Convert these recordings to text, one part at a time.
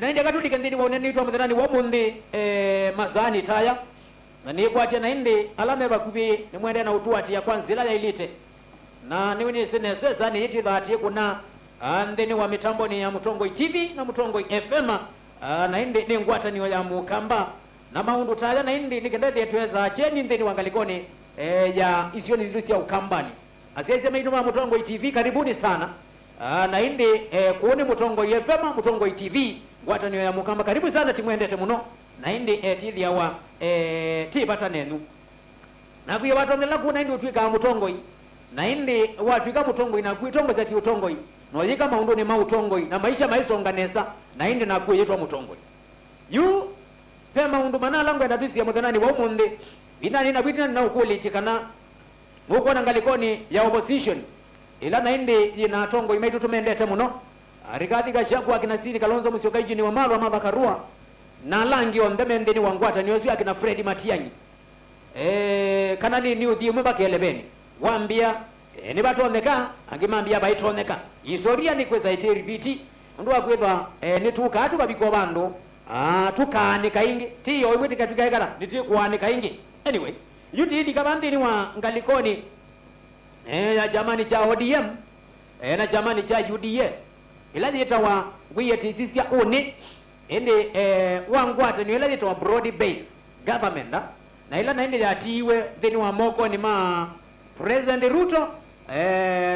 nainde katulika ndini wa uneni tuwa muthanani wa mundi mazani taya na nikwatia nainde alame bakubi ni mwende na utuati ya kwanzila ya ilite na niwini sinesesa ni hiti dhati kuna andeni wa mitambo ni ya Mutongoi TV na Mutongoi FM nainde ni ngwata ni ya Mukamba na maundu taya nainde nikendezi ya tuweza cheni ndeni wangalikoni ya isioni zilusi ya Ukambani asiaise mainuma Mutongoi TV karibuni sana nainde kuoni Mutongoi FM Mutongoi TV ngwata ni ya Mukamba karibu sana timwendete muno nainde tidhi ya wa tibata nenu na kuya watu wangela kuna indi utwika Mutongoi nainde watwika Mutongoi na kuitongo za kiutongoi noyika maundu ni mautongoi na maisha maisonganesa nainde na kuyitwa Mutongoi yu pe maundu manalangu ya tusi ya muthanani wa umundi inani na bitina na ukuli chikana muko na ngalikoni ya opposition ila nainde ina tongo imaitu tumendete muno Rigathi Gachagua akina Siri Kalonzo Musyoka Ijini wa Malwa Mabakarua na langi on ndemendeni wangwata niyosu akina Fred Matiang'i kanani ni uthi umebake elebeni wambia ni batoneka angimambia baitoneka historia ni kweza ite repeat ndu akwetwa ni tuka tukabiko bandu tukanika ingi tiyo imwe tikatukaikara nitikuanika ingi anyway yuti idi kabandini wa ngalikoni ya jamani cha ODM na jamani cha UDA ila yeta wa wiyeti sisia uni ende wangwata ni ila yeta wa broad base government na ila naende ya tiwe theni wa moko ni ma President Ruto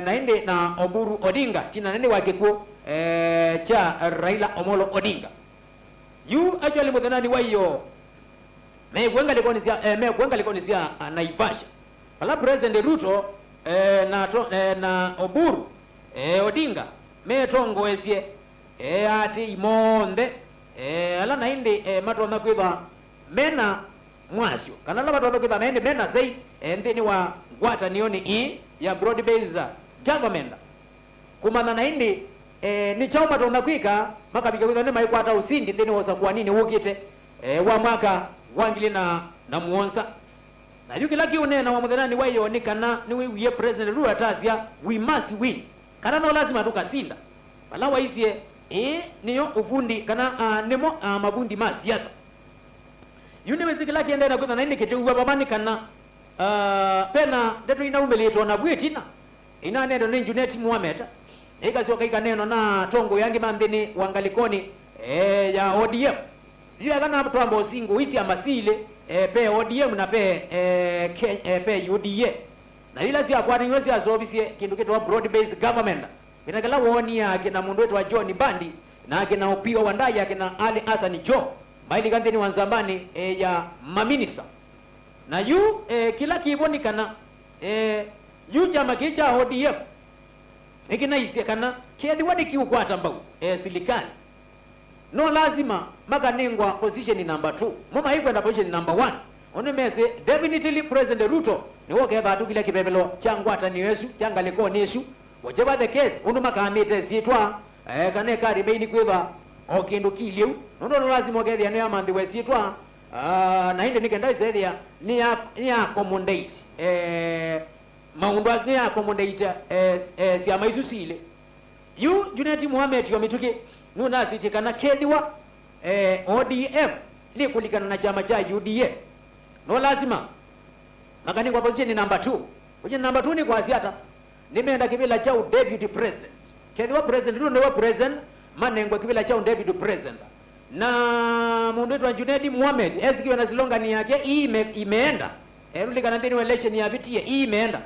naende na Oburu Odinga china nende wa kikuo cha Raila Omolo Odinga yu actually muthanani wa iyo megwenga likoni sia Naivasha pala President Ruto na Oburu Odinga metongo esie ati imonde ala nainde matona kwitha mena mwasyo kana la matona kwitha nainde mena sei ndini wa ngwata nioni ya broad based government kumana nainde ni chao matona kwika makabika kwitha ne maikwata usindi ndini wosa kwa nini ukite wa mwaka wangili na muonsa na yuki laki unena wa muthanani wa iyo ni kana ni wiye President Ruto atasia we must win kana no lazima tukasinda bala waisie niyo ufundi kana nemo mabundi ma siasa yune wezikila kienda na kwenda na indikete uwa babani kana pena ndeto ina umbeleto na bwetina ina nendo ni Junet Mohamed ikasioka ikaneno na tongo yangi mandeni wangalikoni ya ODM yule kana mtu ambo singo isi amasile pe ODM na pe UDA na ila sia kwa ni wesi azobisie kindu kitu wa broad based government inakala woni yake na mundu wetu wa John Bandi na akina Opio Wandai akina Ali Hassan Jo baili kandeni wanzambani ya maminista na yu kila kiboni kana yu chama kicha ODM ikina isi kana kedi wadi kiukwata mbau silikali no lazima makanengwa position number 2 mama iko na position number 1 onemese definitely President Ruto ni woke batu kila kibebelo changwata ni Yesu changaleko ni Yesu whatever the case unuma kamite sitwa kane kari beini kweva okindu kiliu nondo lazima ogethia ne amandi wesitwa na inde nikenda isethia ni accommodate maundu ni accommodate sia maisu sile yu Junet Mohamed yo mituki nuna sitikana kedhiwa ODM ni kulikana na chama cha UDA no lazima makani kwa position number 2 position number 2 ni kwa siata nimeenda kibila cha deputy president kedhiwa president ndio wa president manengwa kibila cha deputy president na mundu wetu Junet Mohamed ezikiwa na slogan yake imeenda erulikana ndini election ya bitie imeenda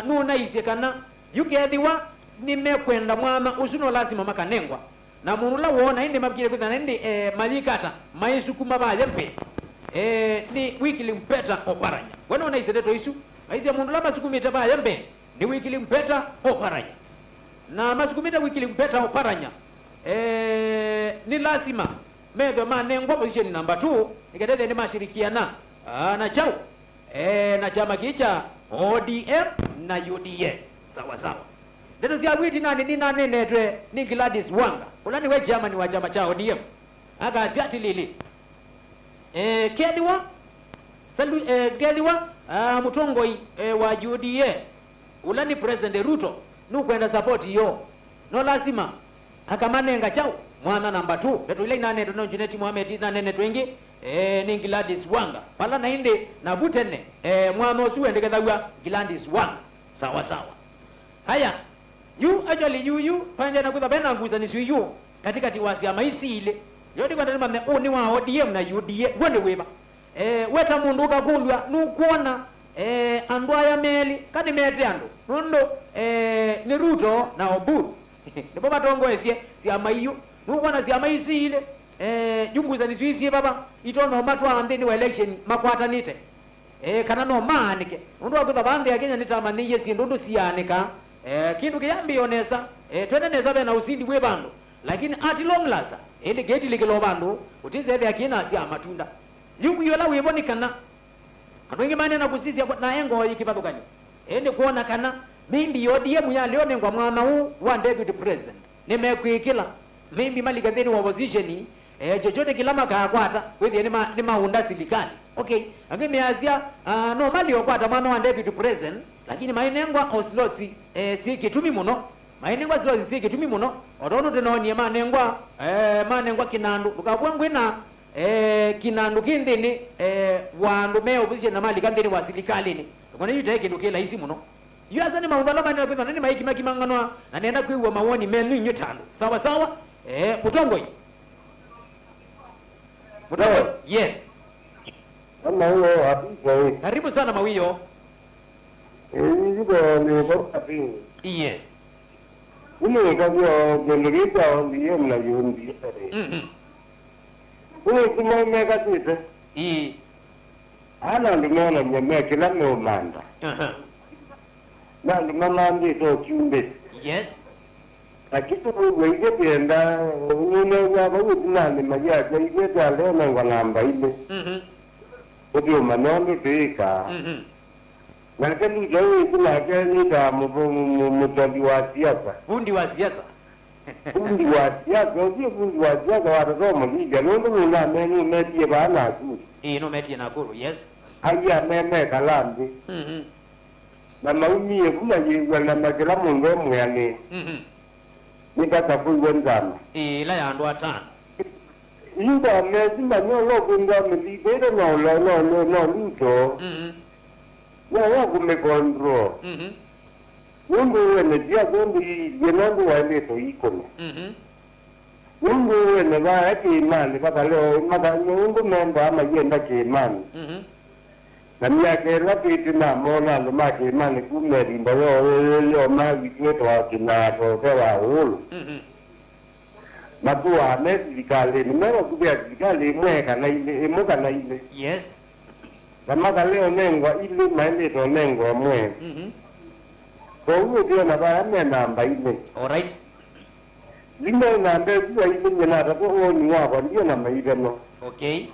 nuna isekana yukedhiwa nimekwenda mwama usuno lazima makanengwa na munula wona inde mabikire kwithana inde malikata maisukuma bayempe ni wikili mpeta oparanya wana ona isedeto isu aisi mundu la masukumita bayempe ni wikili mpeta oparanya na masukumita wikili mpeta oparanya ni lazima mebe manengwa position number 2 ikadede ni mashirikiana na chao na chama kicha ODM na UDA sawa sawa ndeto zia witi nani ni nane netwe ni Gladys Wanga ulani we Germany wa chama cha ODM aga asiati lili kedwa salu kedwa Mutongoi wa UDA ulani President Ruto nukwenda support yo no lazima akamanenga chao mwana namba 2 betu ile nane ndo Junet Mohamed na nene twingi ni Gladys Wanga pala na inde na butene mwana osu ende kadhawa Gladys Wanga sawa sawa. Haya yu ajali yu panja na kudhabena nguza ni siyu katika tiwasi ya maisi ile yodi kwa ndema me oni wa ODM na UDA wende weba weta mundu kakundwa nukuona andwa ya meli kani mete ando nundo ni Ruto na Oburu ndipo batongo esie si amaiyo nukuona si amaisi ile junguza ni siyu baba itono matwa andeni wa election makwata nite kana no manike undu akutha bande ya Kenya nitamani yesi ndundu sianika kindu kiyambi onesa twende neza bena usindi bwe bando lakini at long last ende gate likelo bando utize ebe akina si amatunda yumu yola webonikana andwengi mane na kusisi na engo ikipathukanyo ende kuona kana mimbi ODM ya leo nengwa mwana huu wa deputy president nimekwikila mimbi maligatheni wa opposition chochote kilama kakwata wethi ni maunda serikali okay angemeazia normally okwata mwana wa deputy president lakini mainengwa oslosi si kitumi muno mainengwa oslosi si kitumi muno odono tenonie manengwa kinandu ukabwengwina kinandu kindini wandu me opposition na mali kandini wa serikali ni kone yute kindu kila isi muno yuasa ni maunda lama ni pesa nani maiki makimangano na nenda kuiwa mawoni menu nyotano sawa sawa Mutongoi Mutongoi yes Hello, happy. karibu sana Mawiyo. Yes. Ini kagio genderita ndiye mnayundi. Ini mega tete. Ana ndimona nyame kila manda. Na ndimona ndito kiumbe. Yes. Akitu wewe bienda unene ya babu nani maja je dale na ngamba ile. Odio manondo tika. Lakini leo kuna gani da mtandi wa siasa. Fundi wa siasa. Fundi wa siasa, ndio fundi wa siasa wa Roma liga. Ndio na menu metie bana ku. No metie na kuru, yes. Aya meme kalambi. Na maumi kuna yingwa na magala mungo mwani. Nikata kuwa nzama. La ya ndo atana. Inda mezi manyo kunga milibere no luto. Ya kumekondro. Mungu wene dia gondi yenangu wale to ikone. Mungu wene ba ati imani baka leo maka mungu memba ama yenda ke imani. Na miaka lapiti na mona ndo maki imani kumerinda yo magi wa kina to kwa hulu. Matua serikali nimero kubia serikali mweka na ile moka na ile. Yes. Kama leo nengwa ile maende to nengwa mwe. Kwa hiyo ndio na bana namba ile. All right. Limo namba ile ile na rapo ni wako ndio namba ile no. Okay.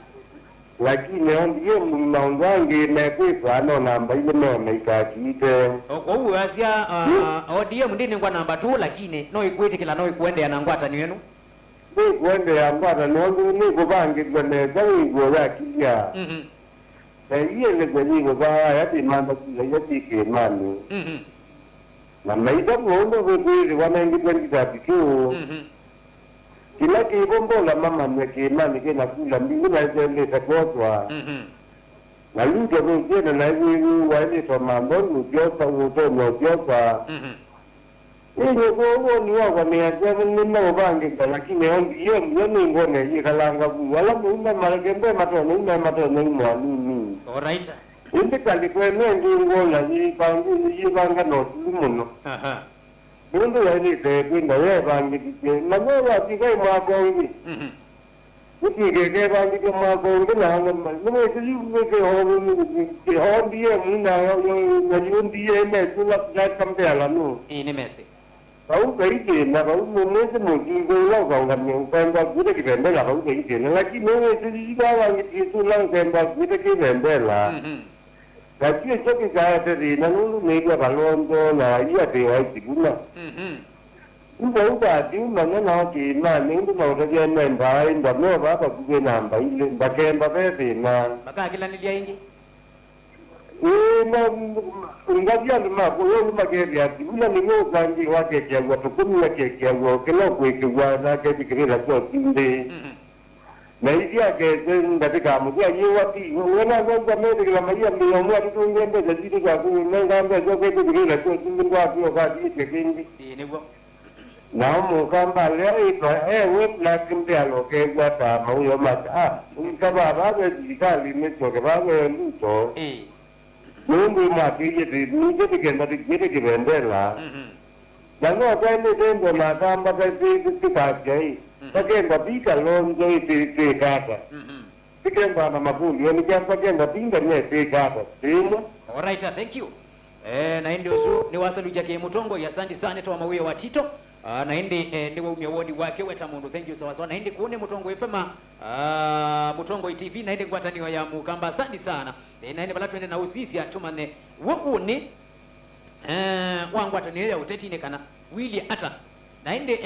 Lakini ndio mnaongange na kwa no namba ile no naikakite. Kwa hiyo asia ODM ndini ngwa namba 2 lakini no ikwete kila no ikuende yanangwata ni wenu. Ni kuende yambata no ni kubange kwene kwa yakia. Iye le kwenye kwa yati manda kila yati ke manu. Na maida muondo kweli wanaingi kwa kitabu. Kila kibombo la mama mweke mani kena kula mbingu na zele takotwa. Na luto kwenye na hivi wale to mambo njosa uto njosa. Ile kwa ni wako ni ajabu nina ubange lakini hiyo ni ngone hii kalanga wala muuma malagembe matono mwalimu. All right. Inde kali kwene ngona ni banga no muno. Mundu yani kwenda wewe bangi na wewe atikai mwagongi. Ukigege bangi kwa mwagongi na wewe sijui ho ndiye mna yo ndiye na kula kambea la no. Ni mesi. Kau kaiti na kau mumese mungkin kau kau kami kembang kita kembang kau kaiti na lagi mumese juga wangi itu lang kembang kita kembang. Kasi choki kaya tadi na nulu mega balonto na iya dewa siguna. Udah di mana nak kena ni tu mau kerja member, indah apa kuke nambah, indah kembang apa na. Maka kila nilia ingi. ngavia ndima kuyo mageri ati una ningo gangi wake kia watu kumi wake kia kila kuikiwa na ke dikira kwa kinde na hivi yake katika mkia yiwati wena ngomba mede kila maia mliomo atu ngende zidi kwa kunga ngomba zote dikira kwa kinde kwa kwa kinde niguo na mukamba leo ito we na kimbe aloke kwa ta mauyo mata kama babe dikali metoke babe nto Mungu mwakije nije tikenda tikende kibendela. Dango kaende tembo na kamba kasi tikake. Takenda pika lonzo iti kaka. Tikenda na mafundi ni kamba kenda pinga ne kaka. Simo. All right, thank you. Na ndio su ni wasalu jake mutongo ya sandi sana to mawiyo wa Tito. Na hindi ni wa wodi wake weta mundu. Thank you sawa sawa. Na hindi kuone mutongo FM mutongo TV na hindi kwataniwa ya mukamba sandi sana. Na hindi bala twende na usisi atumane woni wangu ataniye ya uteti kana wili ata na hindi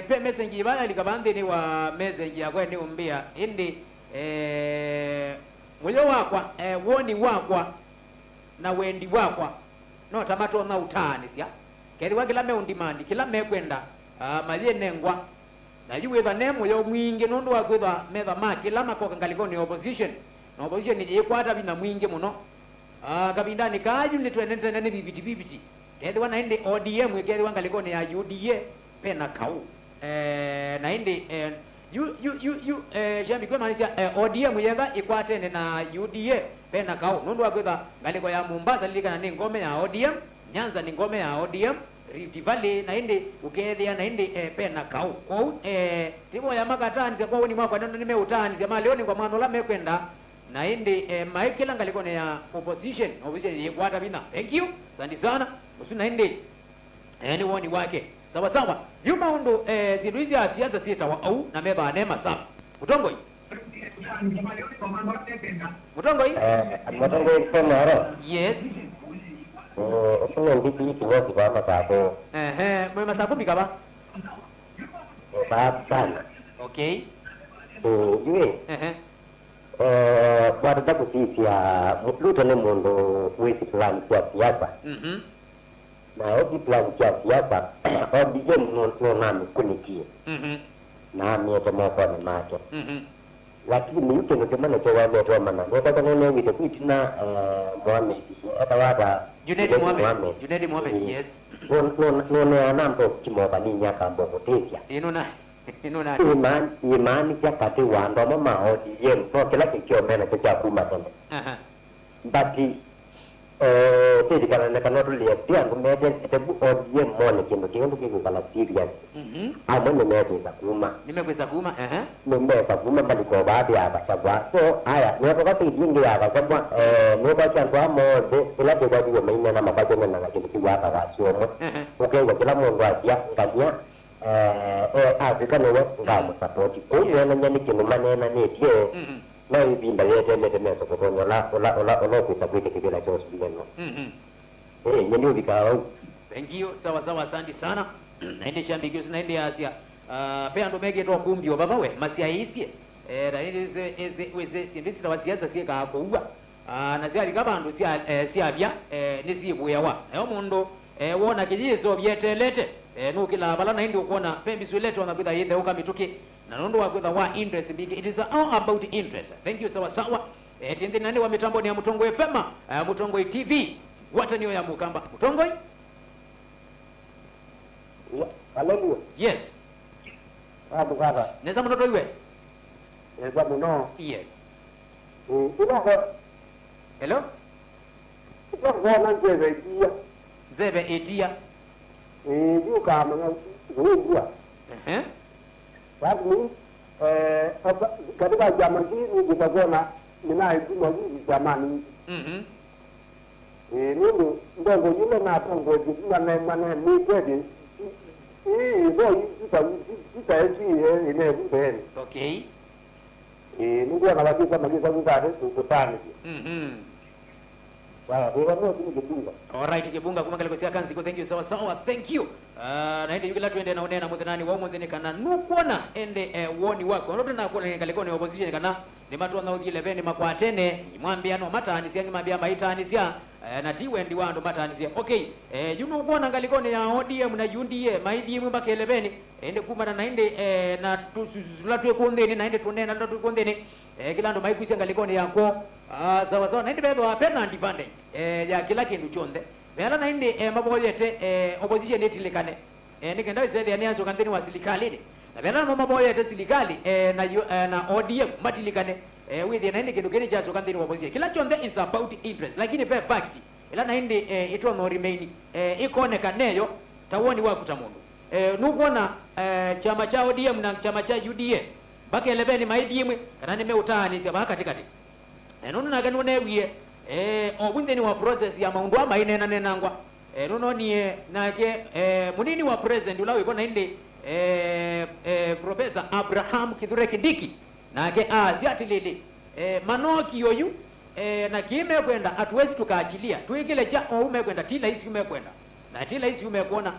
pe message bala likabande ni wa message ya kwa ni umbia hindi moyo wakwa woni wakwa na wendi wakwa no tamato na utani sia keri wakila me undimandi kila mekwenda malie nengwa na yuwe ba nemo yo mwingi nundu wakwetha metha makila makoka ngaliko ni opposition na opposition ni kwata bina mwingi muno kabindani kaju ni twende ni bibiti keri wana ende ODM keri wangaliko ni ya UDA pena kau na ende jambi kwa maanisha ODM yenda ikwate na UDA pena kau nundu wakwetha ngaliko ya Mombasa lilikana ni ngome ya ODM Nyanza ni ngome ya ODM Rift Valley na indi ukethia na indi pena kau kwa timo ya makatani kwa woni mwako ndio nimeutani sema leo ni kwa mano la mekwenda na indi maikila ngaliko ya opposition yekwata bina thank you asante sana usina indi ni woni wake sawa sawa yuma ndo sinduizi ya siasa sita wa au na meba nema sawa mutongo hii mutongo hii mutongo ifenaro yes Opunge nditi kiwo kwa masapo. Mwe masapo bikaba? Sana. Okay. Yue. Kwa daku sisi ya mutluto ne mondo wisi plan kwa siasa. Na obi plan kwa siasa, obi je no nami kunikie. Na mieto moko ni macho. Lakini yuke ngemana kwa wale kwa mana. Ngoja kana ne wito kuitina Mohamed. Atawada Junedi Mohamed, yes. No anambo kimoba ni nyaka mboko tekia. Inuna. Imani kia kati wando mama ODM. No kila kikyo mena kia kuma tende. Bati tedi kana neka notulia pia ngumete etebu ODM mone kino kindu kiku kala serious. Amone meweza kuma. Nimeweza kuma, Nimeweza kuma mbali kwa baadhi ya abashabwa. So haya, niwapo kati jingi ya abashabwa niwapo chantua mode ila kwa jiwa maina na mabajo na nakini kiwa hapa wasiomo. Ukewa kila mungu wasia ngania Afrika niwe ngamu sapoti. Kuyo na nyani kinu manena nitie na ibinda yete meso kutonyo ola kuitabuite kibila chosu bileno. Nyani ubika thank you, sawa sawa asante sana. Naende shambigio naende Asia. Pea ndo mege to kumbi wa baba we masia isie. Na eze weze sindisi na wasiasa sie ka kuwa. Na sia bikabandu sia bya nisi buyawa. Eyo mundo wona kijizo byetelete. Nukila bala na hindi ukona pembi suleto na bidha yende uka mituki. Na nondo wa kwetha wa interest big. It is all about interest. Thank you sawa sawa. Tindi nani wa mitambo ni ya Mutongo FM, Mutongo TV. Wataniyo ya mukamba. Mutongo? Hallelujah. Yes. Bukara. Neza munoto iwe? Neza muno. Yes. Hello? Zebe etia. Yu kama ngua. Basi katika jamii hii nitakuwa ninaituma jamani. Ndio ndio yule na tongo jina na maana ni kweli. Ndio sitaji ile mbele. Okay. Ndio na watu kama kisa ngare tukutane. Wow, wewe ndio kibunga. All right, kibunga kuma kale kwa kanzi ko thank you sawa sawa. Thank you. naende yugila twende na unena muthenani wa umuthini kana nukuona ende woni wako ndoto na kuona ngalikoni opposition kana ni matu na uthi 11 makwatene imwambia no matanisia ngimambia maitanisia na tiwe ndi wando matanisia okay yuno kuona ngalikoni ya ODM na UDA maidhi mpaka 11 ende kumana na ende na tulatwe kundeni na ende tunena ndo tukundeni kila ndo maikuisia ngalikoni yako sawa sawa na ende bedo apena advantage ya kila kindu chonde Vela na indi maboyete opposition etilikane nikenda isedi aniazo kanteni wa serikali ni na vela na maboyete serikali na ODM matilikane with na indi kindu keni chazo kanteni wa opposition kila chonde is about interest lakini fair fact ila na indi ito no remain ikoneka neyo tawoni wa kutamundu nukuona chama cha ODM na chama cha UDA baka 11 maidimwe kana nimeutani sia baka katikati nunu na ganu newie obuntheni wa process ya maundu ama inena nenangwa nuno nie nake munini wa president ulawe kona inde Professor Abraham Kithure Kindiki nake asiatilili manoki yoyu na kime kwenda hatuwezi tukaachilia tuikile cha ume kwenda tila isi ume kwenda na tila isi ume kuona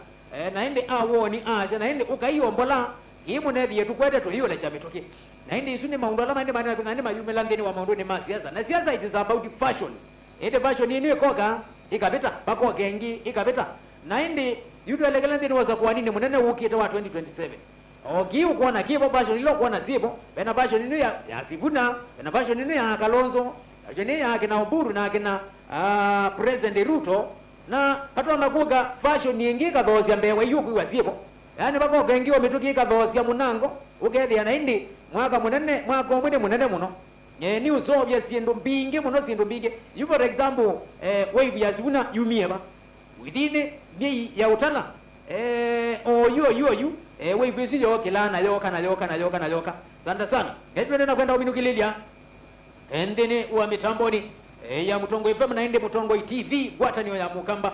na inde awoni acha na inde ukaiyombola kimunethi yetu kwete to hiyo le cha mitoki na hindi isuni maundu alama ndi manena kuna ndi mayumela ndeni wa maundu ni masiasa na siasa it is about fashion ende fashion ni koka ikapita bako gengi ikapita na hindi yutu elekela ndeni waza kwa nini munene ukite wa 2027 ogi ukuona kibo fashion ilo kuona zibo bena fashion ni ya Sifuna bena fashion ni ya Kalonzo jeni ya kina Oburu na kina President Ruto na patwa makuga fashion ni ingika thozi mbewe yuku wa zibo yani bako gengi wa mituki ka thozi ya munango ukethia na hindi mwaka munene mwaka omwe munene muno ni uzobya sindu mbingi muno sindu mbingi you for example wave ya Sifuna yumieba within ni ya utala oyo wave isi yo kilana yoka sanda sana twende na kwenda ubinukililia endene wa mitamboni ya Mutongo FM na ende Mutongo TV gwatani ya mukamba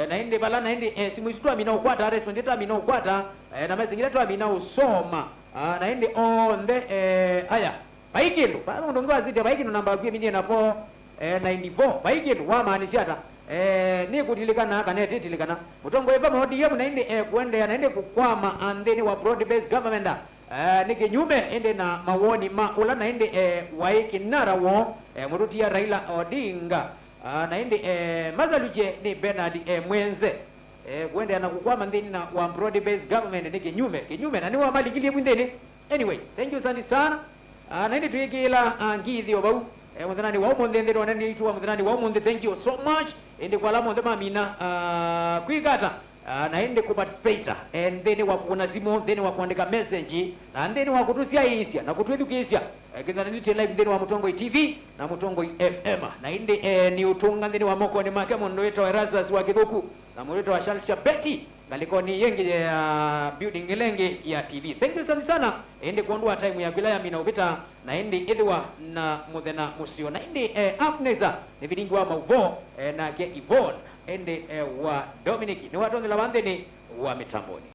na ende bala na ende simu isitu amina ukwata respondeta amina ukwata na mazingira tu amina usoma na ende on the aya baikindu pa ndo azite baikindu namba kwa mini na 494 baikindu wa maanisha hata ni kutilikana kana titilikana Mutongo FM ODM na ende kuende na ende kukwama and then wa broad based government ni kinyume ende na mawoni maula na ende waikinara wo murutia Raila Odinga na ende mazaluje ni Bernard Mwenze kuende anakukwama ndeni na wa broad based government ni kinyume na ni wa malikili mwindeni anyway thank you sana na ende tuikila ngithi obau muthanani wa umonde ndero nani itu wa muthanani wa umonde thank you so much ende kwa lamo ndema mina kuigata na ende kuparticipate and then wa kuna simu then wa kuandika message na then wa kutusia hisia na kutuedukisia kidhani ni live then wa Mutongo TV na Mutongo FM na ende ni utunga then wa moko ni make mondo wetu wa Erasmus wa Kithuku na mwetu wa Shalsha Betty ngalikoni yenge ya building elenge ya TV thank you sana ende kuondua time ya wilaya mina upita na ende idwa na muthena musio na ende Agnes ni vidingi wa mauvo na ke Yvonne ende wa Dominic ni watu ngila wandeni wa mitamboni